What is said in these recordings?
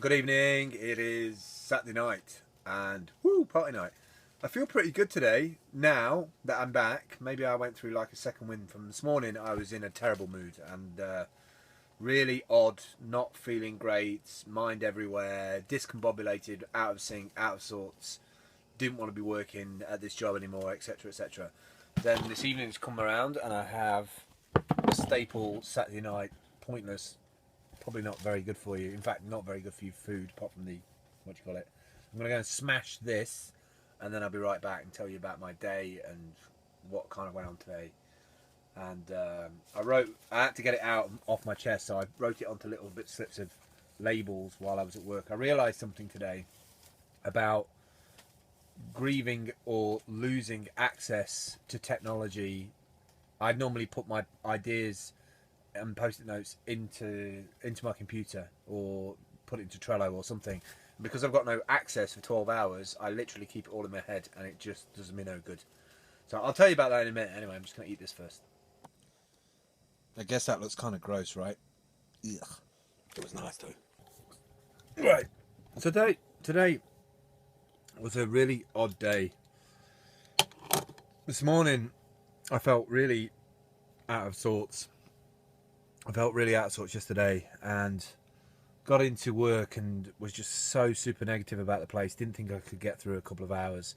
Good evening. It is Saturday night and woo, party night. I feel pretty good today now that I'm back. Maybe I went through like a second wind from this morning. I was in a terrible mood and really odd, not feeling great, mind everywhere, discombobulated, out of sync, out of sorts. Didn't want to be working at this job anymore, etc., etc. Then this evening's come around and I have a staple Saturday night, pointless, probably not very good for you. In fact, not very good for you food, apart from the, what do you call it. I'm going to go and smash this, and then I'll be right back and tell you about my day and what kind of went on today. And I had to get it out off my chest, so I wrote it onto little bit slips of labels while I was at work. I realised something today about grieving or losing access to technology. I'd normally put my ideas and post-it notes into my computer or put it into Trello or something. And because I've got no access for 12 hours, I literally keep it all in my head and it just does me no good. So I'll tell you about that in a minute. Anyway, I'm just going to eat this first. I guess that looks kind of gross, right? Ugh. It was nice though. Right. Today was a really odd day. This morning I felt really out of sorts. Yesterday and got into work and was just so super negative about the place. Didn't think I could get through a couple of hours.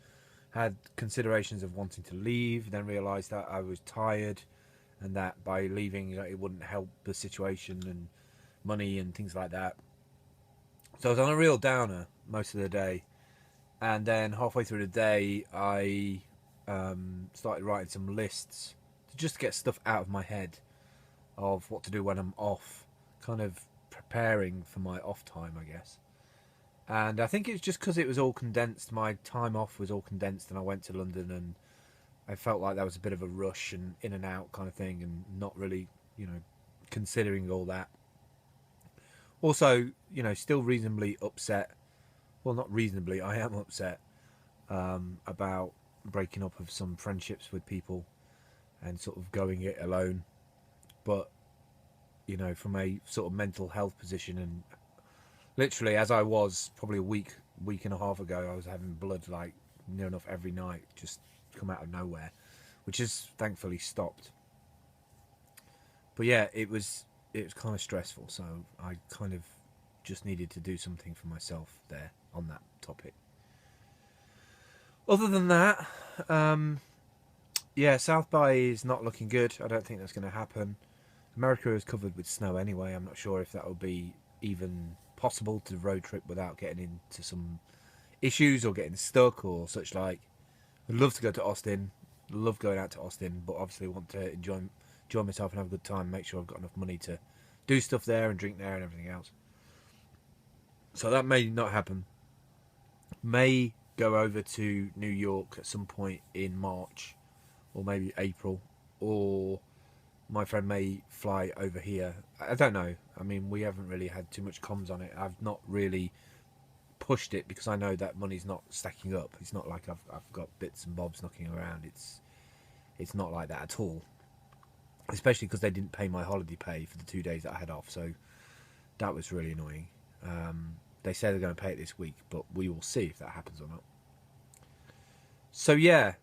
Had considerations of wanting to leave, then realised that I was tired and that by leaving it wouldn't help the situation and money and things like that. So I was on a real downer most of the day. And then halfway through the day, I started writing some lists to just get stuff out of my head of what to do when I'm off, kind of preparing for my off time, I guess. And I think it's just because it was all condensed. My time off was all condensed, and I went to London, and I felt like that was a bit of a rush and in and out kind of thing, and not really, considering all that. Also, still reasonably upset. Well, not reasonably, I am upset about breaking up of some friendships with people and sort of going it alone. But from a sort of mental health position, and literally as I was probably a week and a half ago, I was having blood like near enough every night just come out of nowhere, which has thankfully stopped. But yeah, it was kind of stressful, so I kind of just needed to do something for myself there on that topic. Other than that, yeah, South by is not looking good. I don't think that's going to happen. America is covered with snow anyway. I'm not sure if that will be even possible to road trip without getting into some issues or getting stuck or such like. I'd love to go to Austin. Love going out to Austin, but obviously want to enjoy myself and have a good time. Make sure I've got enough money to do stuff there and drink there and everything else. So that may not happen. May go over to New York at some point in March or maybe April, or my friend may fly over here. I don't know. I mean, we haven't really had too much comms on it. I've not really pushed it because I know that money's not stacking up. It's not like I've got bits and bobs knocking around. It's not like that at all. Especially because they didn't pay my holiday pay for the 2 days that I had off. So that was really annoying. They say they're going to pay it this week, but we will see if that happens or not. So yeah.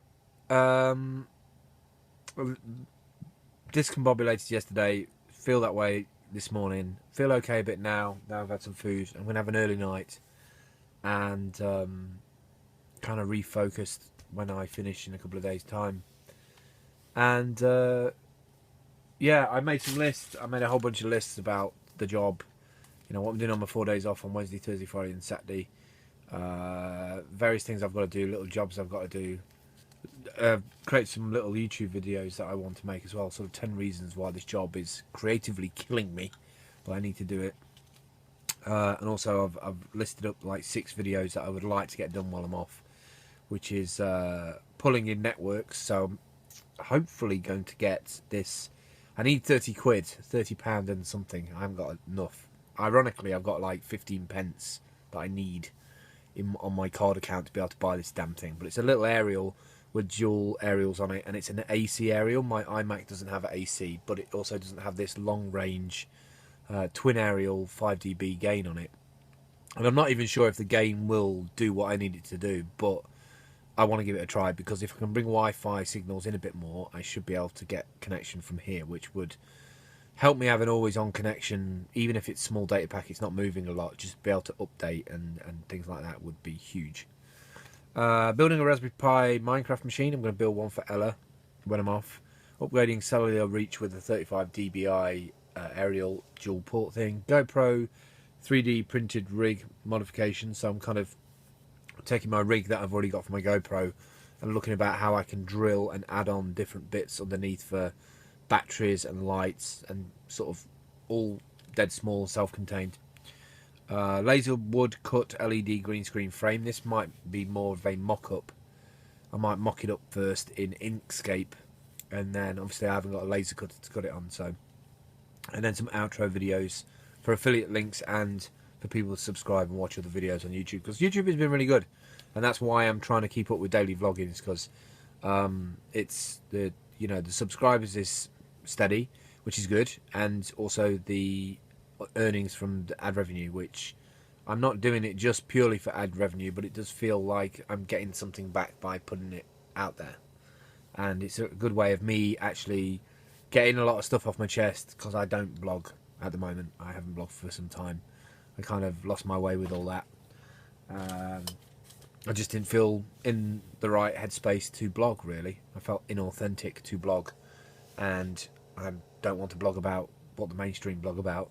Discombobulated yesterday, feel that way this morning, feel okay a bit now I've had some food. I'm going to have an early night and kind of refocused when I finish in a couple of days time. And yeah, I made some lists. I made a whole bunch of lists about the job, what I'm doing on my 4 days off on Wednesday, Thursday, Friday and Saturday, various things I've got to do, little jobs I've got to do, create some little YouTube videos that I want to make as well, sort of 10 reasons why this job is creatively killing me, but I need to do it. And also I've listed up like 6 videos that I would like to get done while I'm off, which is pulling in networks. So I'm hopefully going to get this. I need 30 quid, £30 and something. I haven't got enough. Ironically, I've got like 15 pence that I need on my card account to be able to buy this damn thing. But it's a little aerial with dual aerials on it, and it's an AC aerial. My iMac doesn't have an AC, but it also doesn't have this long range twin aerial 5 dB gain on it. And I'm not even sure if the game will do what I need it to do, but I want to give it a try, because if I can bring Wi-Fi signals in a bit more, I should be able to get connection from here, which would help me have an always-on connection, even if it's small data packets not moving a lot. Just be able to update and things like that would be huge. Building a Raspberry Pi Minecraft machine. I'm going to build one for Ella when I'm off. Upgrading cellular reach with a 35 dBi aerial dual port thing. GoPro 3D printed rig modification. So I'm kind of taking my rig that I've already got for my GoPro and looking about how I can drill and add on different bits underneath for batteries and lights, and sort of all dead small, self-contained. Laser wood cut LED green screen frame. This might be more of a mock-up. I might mock it up first in Inkscape, and then obviously I haven't got a laser cutter to cut it on, so. And then some outro videos for affiliate links and for people to subscribe and watch other videos on YouTube, because YouTube has been really good, and that's why I'm trying to keep up with daily vlogging, is because it's the subscribers is steady, which is good, and also the earnings from the ad revenue, which I'm not doing it just purely for ad revenue, but it does feel like I'm getting something back by putting it out there, and it's a good way of me actually getting a lot of stuff off my chest, because I don't blog at the moment. I haven't blogged for some time. I kind of lost my way with all that. I just didn't feel in the right headspace to blog, really. I felt inauthentic to blog, and I don't want to blog about what the mainstream blog about.